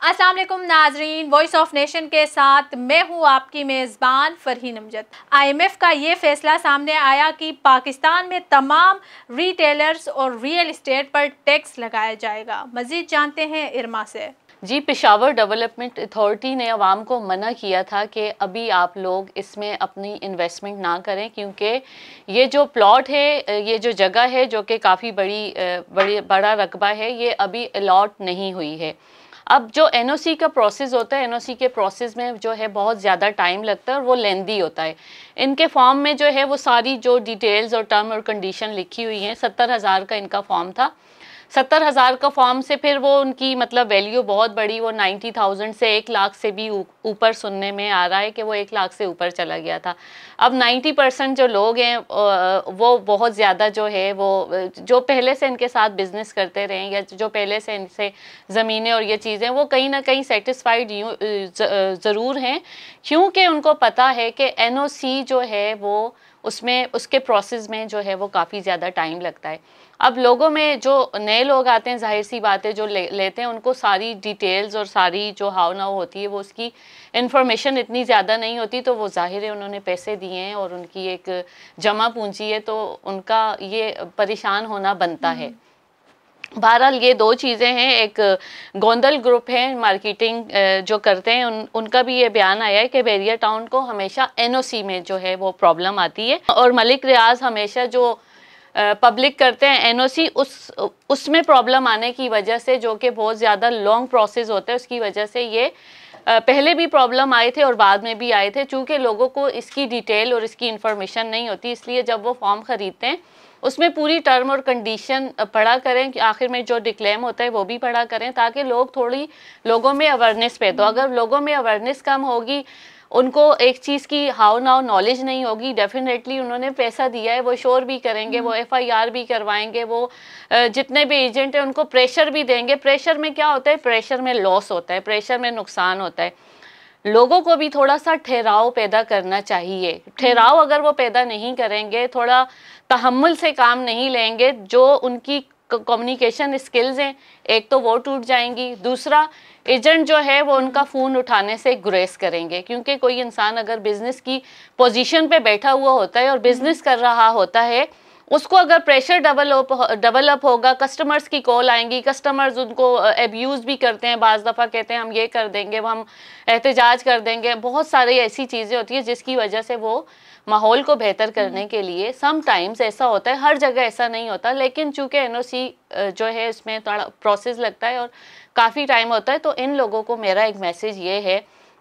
अस्सलाम वालेकुम नाजरीन, वॉइस ऑफ नेशन के साथ मैं हूँ आपकी मेज़बान फ़रहीन अमजद। IMF का ये फैसला सामने आया कि पाकिस्तान में तमाम रिटेलर्स और रियल इस्टेट पर टैक्स लगाया जाएगा। मज़ीद जानते हैं इरमा से। जी, पेशावर डेवलपमेंट अथॉरिटी ने अवाम को मना किया था कि अभी आप लोग इसमें अपनी इन्वेस्टमेंट ना करें, क्योंकि ये जो प्लॉट है, ये जो जगह है जो कि काफ़ी बड़ा रकबा है, ये अभी अलॉट नहीं हुई है। अब जो NOC का प्रोसेस होता है, NOC के प्रोसेस में जो है बहुत ज़्यादा टाइम लगता है और वो लेंदी होता है। इनके फॉर्म में जो है वो सारी जो डिटेल्स और टर्म और कंडीशन लिखी हुई हैं। 70,000 का इनका फॉर्म था। 70,000 का फॉर्म से फिर वो उनकी मतलब वैल्यू बहुत बड़ी, वो 90,000 से 1 लाख से भी ऊपर सुनने में आ रहा है कि वो 1 लाख से ऊपर चला गया था। अब 90% जो लोग हैं वो बहुत ज़्यादा जो है वो जो पहले से इनके साथ बिजनेस करते रहे या जो पहले से इनसे ज़मीनें और ये चीज़ें, वो कहीं ना कहीं सेटिस्फाइड ज़रूर हैं, क्योंकि उनको पता है कि NOC जो है वो उसके प्रोसेस में जो है वो काफ़ी ज़्यादा टाइम लगता है। अब लोगों में जो नए लोग आते हैं, जाहिर सी बात है, जो लेते हैं उनको सारी डिटेल्स और सारी जो हाव नाव होती है वो उसकी इन्फॉर्मेशन इतनी ज़्यादा नहीं होती, तो वो जाहिर है उन्होंने पैसे दिए हैं और उनकी एक जमा पूंजी है, तो उनका ये परेशान होना बनता है। बहरहाल ये दो चीज़ें हैं। एक गोंदल ग्रुप है मार्केटिंग जो करते हैं, उनका भी ये बयान आया है कि बहरिया टाउन को हमेशा NOC में जो है वो प्रॉब्लम आती है, और मलिक रियाज हमेशा जो पब्लिक करते हैं NOC उसमें प्रॉब्लम आने की वजह से, जो कि बहुत ज़्यादा लॉन्ग प्रोसेस होता है, उसकी वजह से ये पहले भी प्रॉब्लम आए थे और बाद में भी आए थे। चूँकि लोगों को इसकी डिटेल और इसकी इन्फॉर्मेशन नहीं होती, इसलिए जब वो फॉर्म ख़रीदते हैं उसमें पूरी टर्म और कंडीशन पढ़ा करें, कि आखिर में जो डिक्लेम होता है वो भी पढ़ा करें, ताकि लोगों में अवेयरनेस पैदा हो। अगर लोगों में अवेयरनेस कम होगी, उनको एक चीज़ की हाउ नाउ नॉलेज नहीं होगी, डेफिनेटली उन्होंने पैसा दिया है वो शोर भी करेंगे, वो FIR भी करवाएंगे, वो जितने भी एजेंट हैं उनको प्रेशर भी देंगे। प्रेशर में क्या होता है? प्रेशर में लॉस होता है, प्रेशर में नुकसान होता है। लोगों को भी थोड़ा सा ठहराव पैदा करना चाहिए। ठहराव अगर वो पैदा नहीं करेंगे, थोड़ा तहम्मुल से काम नहीं लेंगे, जो उनकी कम्युनिकेशन स्किल्स हैं एक तो वो टूट जाएंगी, दूसरा एजेंट जो है वो उनका फ़ोन उठाने से गुरेज करेंगे। क्योंकि कोई इंसान अगर बिज़नेस की पोजीशन पे बैठा हुआ होता है और बिज़नेस कर रहा होता है, उसको अगर प्रेशर डेवलप होगा, कस्टमर्स की कॉल आएंगी, कस्टमर्स उनको अब्यूज़ भी करते हैं, बाज़ दफ़ा कहते हैं हम ये कर देंगे, हम एहतजाज कर देंगे, बहुत सारी ऐसी चीज़ें होती है जिसकी वजह से वो माहौल को बेहतर करने के लिए, समटाइम्स ऐसा होता है, हर जगह ऐसा नहीं होता, लेकिन चूँकि NOC जो है इसमें थोड़ा प्रोसेस लगता है और काफ़ी टाइम होता है, तो इन लोगों को मेरा एक मैसेज ये है,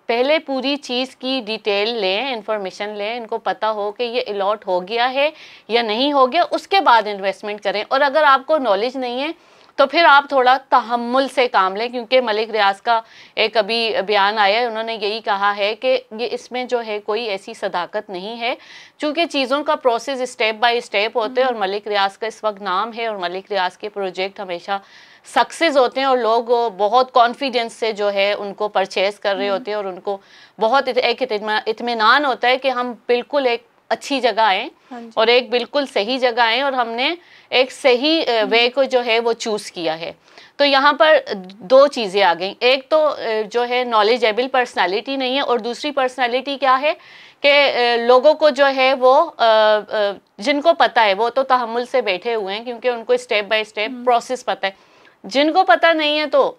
पहले पूरी चीज़ की डिटेल लें, इंफॉर्मेशन लें, इनको पता हो कि ये अलॉट हो गया है या नहीं हो गया, उसके बाद इन्वेस्टमेंट करें। और अगर आपको नॉलेज नहीं है तो फिर आप थोड़ा तहम्मुल से काम लें, क्योंकि मलिक रियाज का एक अभी बयान आया है, उन्होंने यही कहा है कि ये इसमें जो है कोई ऐसी सदाकत नहीं है, क्योंकि चीज़ों का प्रोसेस स्टेप बाय स्टेप होते हैं, और मलिक रियाज का इस वक्त नाम है, और मलिक रियाज के प्रोजेक्ट हमेशा सक्सेस होते हैं, और लोग बहुत कॉन्फिडेंस से जो है उनको परचेज कर रहे होते हैं, और उनको बहुत एक इत्मीनान होता है कि हम बिल्कुल एक अच्छी जगह आए और एक बिल्कुल सही जगह आए, और हमने एक सही वे को जो है वो चूज़ किया है। तो यहाँ पर दो चीज़ें आ गई, एक तो जो है नॉलेजेबल पर्सनालिटी नहीं है, और दूसरी पर्सनालिटी क्या है कि लोगों को जो है वो जिनको पता है वो तो तहम्मुल से बैठे हुए हैं, क्योंकि उनको स्टेप बाय स्टेप प्रोसेस पता है। जिनको पता नहीं है तो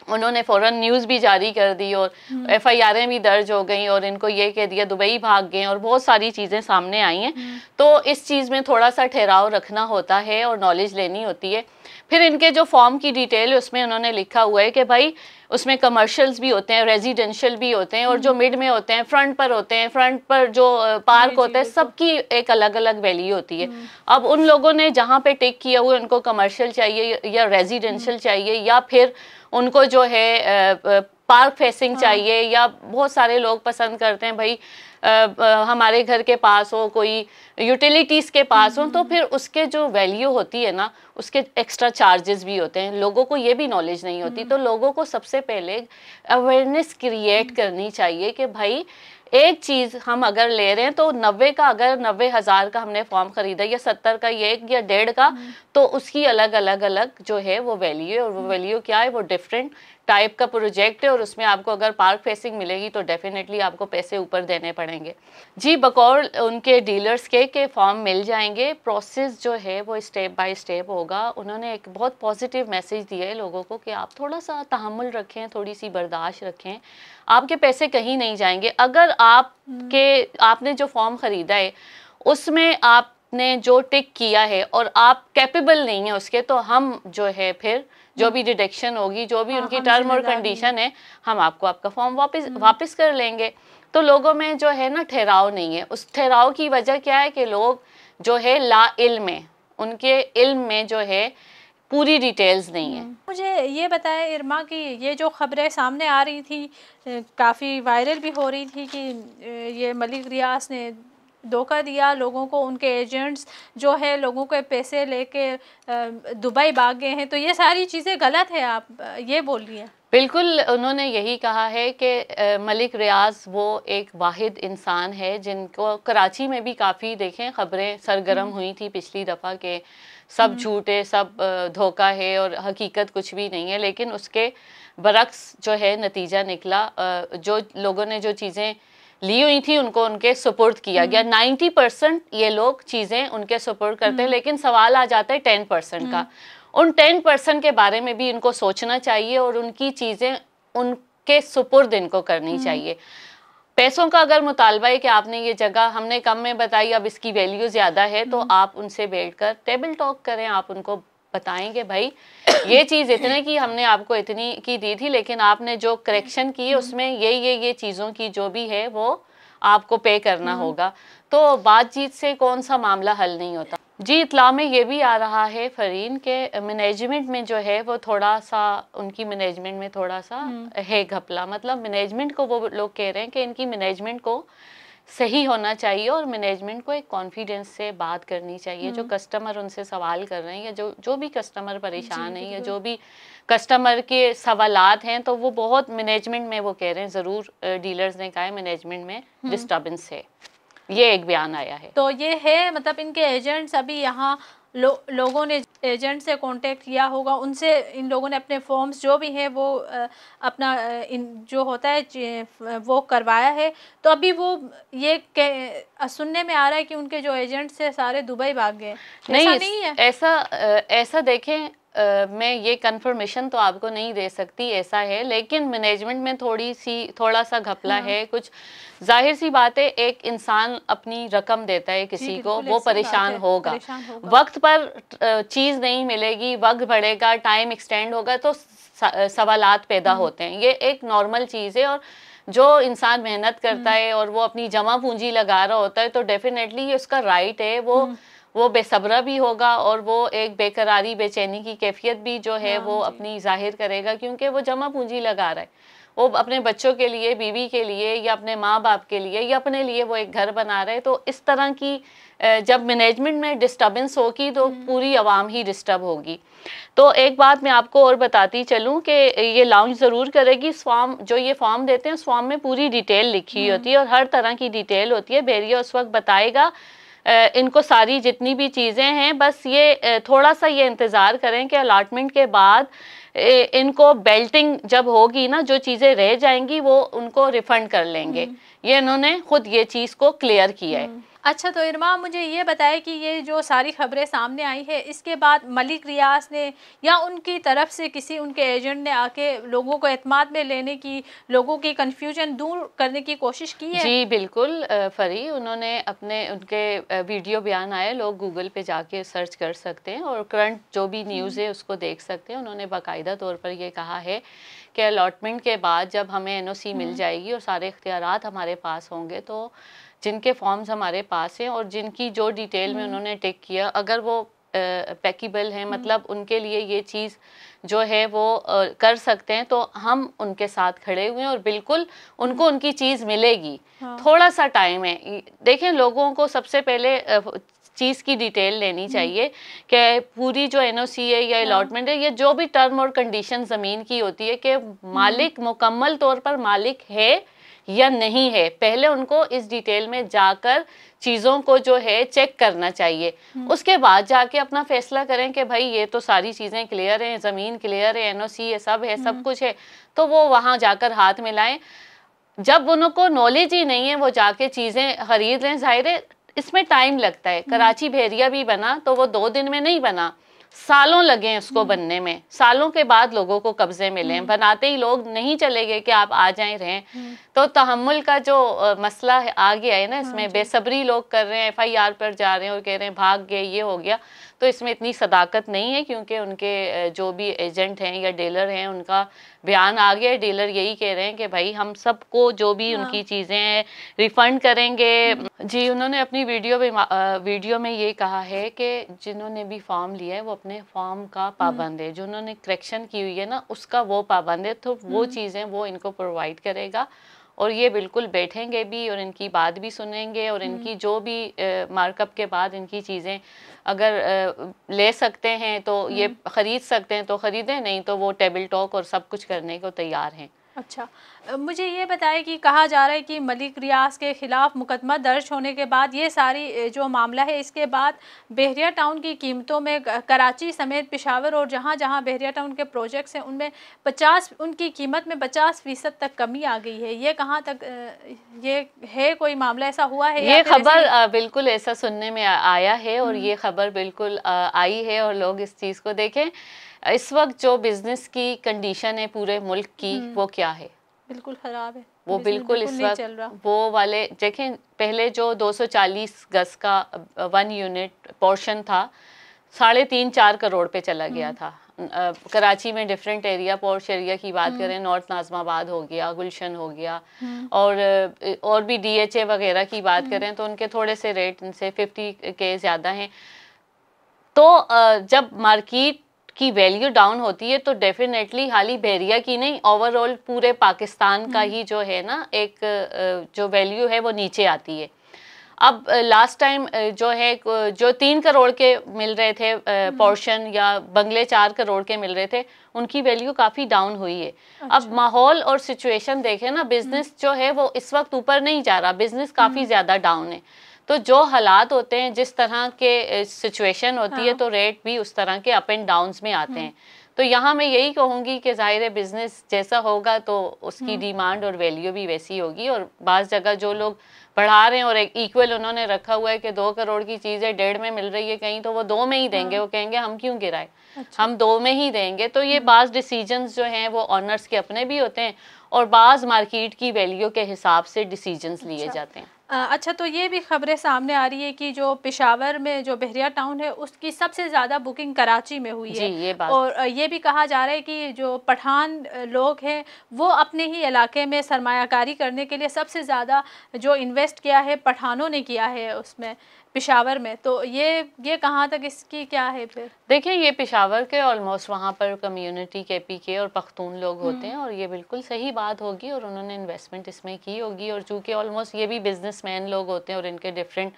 उन्होंने फ़ौरन न्यूज़ भी जारी कर दी और FIRें भी दर्ज हो गई, और इनको ये कह दिया दुबई भाग गए, और बहुत सारी चीज़ें सामने आई हैं। तो इस चीज़ में थोड़ा सा ठहराव रखना होता है और नॉलेज लेनी होती है। फिर इनके जो फॉर्म की डिटेल है उसमें उन्होंने लिखा हुआ है कि भाई उसमें कमर्शियल्स भी होते हैं, रेजिडेंशियल भी होते हैं, और जो मिड में होते हैं, फ्रंट पर होते हैं, फ्रंट पर जो पार्क होता है, सबकी एक अलग अलग वैल्यू होती है। अब उन लोगों ने जहाँ पे टिक किया हुआ, उनको कमर्शियल चाहिए या रेजिडेंशियल चाहिए, या फिर उनको जो है पार्क फेसिंग चाहिए, या बहुत सारे लोग पसंद करते हैं भाई हमारे घर के पास हो, कोई यूटिलिटीज़ के पास हो, तो फिर उसके जो वैल्यू होती है ना, उसके एक्स्ट्रा चार्जेस भी होते हैं। लोगों को ये भी नॉलेज नहीं होती, तो लोगों को सबसे पहले अवेयरनेस क्रिएट करनी चाहिए कि भाई एक चीज़ हम अगर ले रहे हैं तो 90,000 का हमने फॉर्म खरीदा, या 70 का, या 1 या 1.5 का, तो उसकी अलग अलग जो है वो वैल्यू है, और वो वैल्यू क्या है, वो डिफरेंट टाइप का प्रोजेक्ट है और उसमें आपको अगर पार्क फेसिंग मिलेगी तो डेफिनेटली आपको पैसे ऊपर देने पड़ेंगे। जी, बकौल उनके डीलर्स के फॉर्म मिल जाएंगे। प्रोसेस जो है वो स्टेप बाय स्टेप होगा। उन्होंने एक बहुत पॉजिटिव मैसेज दिया है लोगों को कि आप थोड़ा सा तहम्मुल रखें, थोड़ी सी बर्दाश्त रखें, आपके पैसे कहीं नहीं जाएंगे। अगर आपने जो फॉर्म ख़रीदा है उसमें आपने जो टिक किया है और आप कैपेबल नहीं है उसके, तो हम जो है फिर जो भी डिडक्शन होगी, जो भी उनकी टर्म और कंडीशन है, हम आपका फॉर्म वापस कर लेंगे। तो लोगों में जो है ना ठहराव नहीं है। उस ठहराव की वजह क्या है कि लोग जो है ला इल्म में, उनके इल्म में जो है पूरी डिटेल्स नहीं है। मुझे ये बताया इरमा कि ये जो खबरें सामने आ रही थी, काफ़ी वायरल भी हो रही थी कि ये मलिक रियाज ने धोखा दिया लोगों को, उनके एजेंट्स जो है लोगों के पैसे लेके दुबई भाग गए हैं, तो ये सारी चीज़ें गलत है, आप ये बोल रही हैं? बिल्कुल, उन्होंने यही कहा है कि मलिक रियाज वो एक वाहिद इंसान है जिनको कराची में भी काफ़ी देखें खबरें सरगर्म हुई थी पिछली दफ़ा के सब झूठे, सब धोखा है और हकीकत कुछ भी नहीं है, लेकिन उसके बरक्स जो है नतीजा निकला। जो लोगों ने जो चीज़ें ली हुई थी उनको उनके सुपुर्द किया गया। 90% ये लोग चीज़ें उनके सुपुर्द करते हैं, लेकिन सवाल आ जाता है 10% का। उन 10% के बारे में भी इनको सोचना चाहिए और उनकी चीज़ें उनके सुपुर्द इनको करनी चाहिए। पैसों का अगर मुतालबा है कि आपने ये जगह हमने कम में बताई, अब इसकी वैल्यू ज़्यादा है, तो आप उनसे बैठकर टेबल टॉक करें। आप उनको बताएंगे भाई ये चीज़ इतने की हमने आपको इतनी की दी थी, लेकिन आपने जो करेक्शन की उसमें ये चीज़ों की जो भी है वो आपको पे करना होगा। तो बातचीत से कौन सा मामला हल नहीं होता। जी, इत्ला में ये भी आ रहा है फरीन के मैनेजमेंट में जो है वो थोड़ा सा, उनकी मैनेजमेंट में थोड़ा सा है घपला। मतलब मैनेजमेंट को वो लोग कह रहे हैं कि इनकी मैनेजमेंट को सही होना चाहिए और मैनेजमेंट को एक कॉन्फिडेंस से बात करनी चाहिए। जो कस्टमर उनसे सवाल कर रहे हैं या जो भी कस्टमर परेशान है या जो भी कस्टमर के सवालात हैं, तो वो बहुत मैनेजमेंट में वो कह रहे हैं, ज़रूर डीलर्स ने कहा है मैनेजमेंट में डिस्टर्बेंस है, ये एक बयान आया है। तो ये है मतलब इनके एजेंट्स अभी यहाँ लोगों ने एजेंट से कांटेक्ट किया होगा, उनसे इन लोगों ने अपने फॉर्म्स जो भी हैं वो अपना जो होता है वो करवाया है। तो अभी वो ये सुनने में आ रहा है कि उनके जो एजेंट्स है सारे दुबई भाग गए। नहीं है ऐसा देखें, मैं ये कंफर्मेशन तो आपको नहीं दे सकती ऐसा है, लेकिन मैनेजमेंट में थोड़ा सा घपला है। कुछ जाहिर सी बात है, एक इंसान अपनी रकम देता है किसी को, वो परेशान होगा। वक्त पर चीज़ नहीं मिलेगी, वक्त बढ़ेगा, टाइम एक्सटेंड होगा, तो सवालात पैदा होते हैं। ये एक नॉर्मल चीज़ है। और जो इंसान मेहनत करता है और वो अपनी जमा पूंजी लगा रहा होता है, तो डेफिनेटली ये उसका राइट है। वो बेसब्रा भी होगा और वो एक बेकरारी, बेचैनी की कैफियत भी जो है वो अपनी जाहिर करेगा, क्योंकि वो जमा पूंजी लगा रहा है। वो अपने बच्चों के लिए, बीवी के लिए या अपने माँ बाप के लिए या अपने लिए वो एक घर बना रहे हैं। तो इस तरह की जब मैनेजमेंट में डिस्टर्बेंस होगी तो पूरी आवाम ही डिस्टर्ब होगी। तो एक बात मैं आपको और बताती चलूँ कि ये लॉन्च ज़रूर करेगी। इस फॉर्म जो ये फॉर्म देते हैं उस फॉर्म में पूरी डिटेल लिखी होती है और हर तरह की डिटेल होती है। बैरिया उस वक्त बताएगा इनको सारी जितनी भी चीज़ें हैं। बस ये थोड़ा सा ये इंतज़ार करें कि अलॉटमेंट के बाद इनको बेल्टिंग जब होगी ना, जो चीज़ें रह जाएंगी वो उनको रिफ़ंड कर लेंगे। ये इन्होंने खुद ये चीज़ को क्लियर किया है। अच्छा, तो इरमा मुझे ये बताए कि ये जो सारी खबरें सामने आई है, इसके बाद मलिक रियाज ने या उनकी तरफ से किसी उनके एजेंट ने आके लोगों को एतमाद में लेने की, लोगों की कंफ्यूजन दूर करने की कोशिश की है? जी बिल्कुल फरी, उन्होंने उनके वीडियो बयान आए, लोग गूगल पे जाके सर्च कर सकते हैं और करंट जो भी न्यूज़ है उसको देख सकते हैं। उन्होंने बाकायदा तौर पर ये कहा है कि अलॉटमेंट के बाद जब हमें एनओसी मिल जाएगी और सारे इख्तियारात हमारे पास होंगे, तो जिनके फॉर्म्स हमारे पास हैं और जिनकी जो डिटेल में उन्होंने टिक किया, अगर वो पैकेबल हैं, मतलब उनके लिए ये चीज़ जो है वो कर सकते हैं, तो हम उनके साथ खड़े हुए हैं और बिल्कुल उनको उनकी चीज़ मिलेगी। थोड़ा सा टाइम है। देखें, लोगों को सबसे पहले चीज़ की डिटेल लेनी चाहिए कि पूरी जो एनओसी है या अलॉटमेंट है या जो भी टर्म और कंडीशन ज़मीन की होती है कि मालिक मुकम्मल तौर पर मालिक है या नहीं है, पहले उनको इस डिटेल में जाकर चीज़ों को जो है चेक करना चाहिए। उसके बाद जाके अपना फैसला करें कि भाई ये तो सारी चीज़ें क्लियर हैं, ज़मीन क्लियर है, NOC है, सब है, सब कुछ है, तो वो वहाँ जाकर हाथ मिलाएं। जब उनको नॉलेज ही नहीं है वो जाके चीज़ें खरीद लें, जाहिर है इसमें टाइम लगता है। कराची भेरिया भी बना तो वो 2 दिन में नहीं बना, सालों लगे उसको बनने में, सालों के बाद लोगों को कब्जे मिले। बनाते ही लोग नहीं चले गए कि आप आ जाएं रहें। तो तहम्मुल का जो मसला है आ गया है ना इसमें, बेसब्री लोग कर रहे हैं, FIR पर जा रहे हैं और कह रहे हैं भाग गए, ये हो गया। तो इसमें इतनी सदाकत नहीं है, क्योंकि उनके जो भी एजेंट हैं या डीलर हैं उनका बयान आ गया है। डीलर यही कह रहे हैं कि भाई हम सबको जो भी उनकी चीज़ें हैं रिफ़ंड करेंगे। जी, उन्होंने अपनी वीडियो में ये कहा है कि जिन्होंने भी फॉर्म लिया है वो अपने फॉर्म का पाबंद है, जो उन्होंने करेक्शन की हुई है ना उसका वो पाबंद है, तो वो चीज़ें वो इनको प्रोवाइड करेगा। और ये बिल्कुल बैठेंगे भी और इनकी बात भी सुनेंगे, और इनकी जो भी मार्कअप के बाद इनकी चीज़ें अगर ले सकते हैं तो ये ख़रीद सकते हैं तो ख़रीदें, नहीं तो वो टेबल टॉक और सब कुछ करने को तैयार हैं। अच्छा, मुझे ये बताएं कि कहा जा रहा है कि मलिक रियाज के ख़िलाफ़ मुकदमा दर्ज होने के बाद ये सारी जो मामला है, इसके बाद बहरिया टाउन की कीमतों में कराची समेत पेशावर और जहाँ जहाँ बहरिया टाउन के प्रोजेक्ट्स हैं उनमें उनकी कीमत में 50% तक कमी आ गई है। ये कहाँ तक ये है, कोई मामला ऐसा हुआ है? ये खबर बिल्कुल ऐसा सुनने में आया है और ये खबर बिल्कुल आई है, और लोग इस चीज़ को देखें। इस वक्त जो बिजनेस की कंडीशन है पूरे मुल्क की वो क्या है? बिल्कुल ख़राब है। वो बिल्कुल इस वक्त वो वाले देखें, पहले जो 240 गज का 1 यूनिट पोर्शन था 3.5-4 करोड़ पे चला गया था। कराची में डिफरेंट एरिया, पॉश एरिया की बात करें, नॉर्थ नाज़माबाद हो गया, गुलशन हो गया, और भी DHA वगैरह की बात करें तो उनके थोड़े से रेट इनसे 50K ज़्यादा हैं। तो जब मार्केट की वैल्यू डाउन होती है तो डेफिनेटली हाली बहरिया की नहीं, ओवरऑल पूरे पाकिस्तान का ही जो है ना एक जो वैल्यू है वो नीचे आती है। अब लास्ट टाइम जो है जो 3 करोड़ के मिल रहे थे पोर्शन, या बंगले 4 करोड़ के मिल रहे थे, उनकी वैल्यू काफ़ी डाउन हुई है। अच्छा। अब माहौल और सिचुएशन देखें ना, बिजनेस जो है वो इस वक्त ऊपर नहीं जा रहा, बिजनेस काफ़ी ज़्यादा डाउन है। तो जो हालात होते हैं, जिस तरह के सिचुएशन होती है, तो रेट भी उस तरह के अप एंड डाउन्स में आते हैं। तो यहाँ मैं यही कहूँगी कि जाहिर है बिजनेस जैसा होगा तो उसकी डिमांड और वैल्यू भी वैसी होगी। और बाज़ जगह जो लोग बढ़ा रहे हैं और एक इक्वल उन्होंने रखा हुआ है कि 2 करोड़ की चीज़ है 1.5 में मिल रही है कहीं, तो वो 2 में ही देंगे। वो कहेंगे हम क्यों गिराए, अच्छा। हम 2 में ही देंगे। तो ये बाज़ डिसीजंस जो हैं वो ऑनर्स के अपने भी होते हैं, और बाज़ मार्केट की वैल्यू के हिसाब से डिसीजंस लिए जाते हैं। अच्छा, तो ये भी खबरें सामने आ रही है कि जो पेशावर में जो बहरिया टाउन है उसकी सबसे ज़्यादा बुकिंग कराची में हुई है। ये बात। और ये भी कहा जा रहा है कि जो पठान लोग हैं वो अपने ही इलाके में सरमायाकारी करने के लिए सबसे ज़्यादा जो इन्वेस्ट किया है पठानों ने किया है उसमें, पेशावर में। तो ये कहाँ तक इसकी क्या है फिर? देखिए, ये पेशावर के ऑलमोस्ट वहाँ पर कम्युनिटी KP के और पख्तून लोग होते हैं, और ये बिल्कुल सही बात होगी, और उन्होंने इन्वेस्टमेंट इसमें की होगी। और चूँकि ऑलमोस्ट ये भी बिजनेसमैन लोग होते हैं और इनके डिफरेंट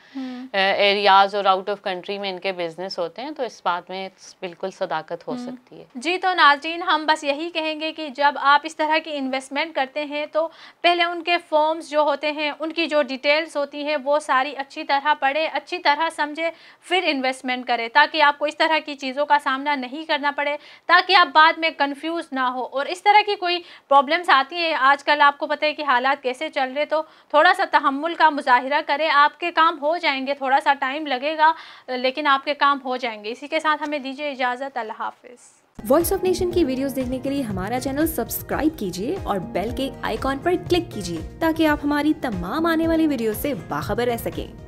एरियाज़ और आउट ऑफ कंट्री में इनके बिजनेस होते हैं, तो इस बात में बिल्कुल सदाकत हो सकती है। जी, तो नाज़रीन, हम बस यही कहेंगे कि जब आप इस तरह की इन्वेस्टमेंट करते हैं तो पहले उनके फॉर्म्स जो होते हैं, उनकी जो डिटेल्स होती हैं वो सारी अच्छी तरह पढ़े, अच्छी तरह समझे, फिर इन्वेस्टमेंट करें, ताकि आपको इस तरह की चीज़ों का सामना नहीं करना पड़े, ताकि आप बाद में कंफ्यूज ना हो। और इस तरह की कोई प्रॉब्लम्स आती हैं आजकल, आपको पता है कि हालात कैसे चल रहे, तो थोड़ा सा तहम्मुल का मुजाहिरा करें, आपके काम हो जाएंगे। थोड़ा सा टाइम लगेगा लेकिन आपके काम हो जाएंगे। इसी के साथ हमें दीजिए इजाज़त। अल्लाह हाफिज़। वॉइस ऑफ नेशन की वीडियोस देखने के लिए हमारा चैनल सब्सक्राइब कीजिए और बेल के आइकॉन पर क्लिक कीजिए, ताकि आप हमारी तमाम आने वाली वीडियो से बाखबर रह सकें।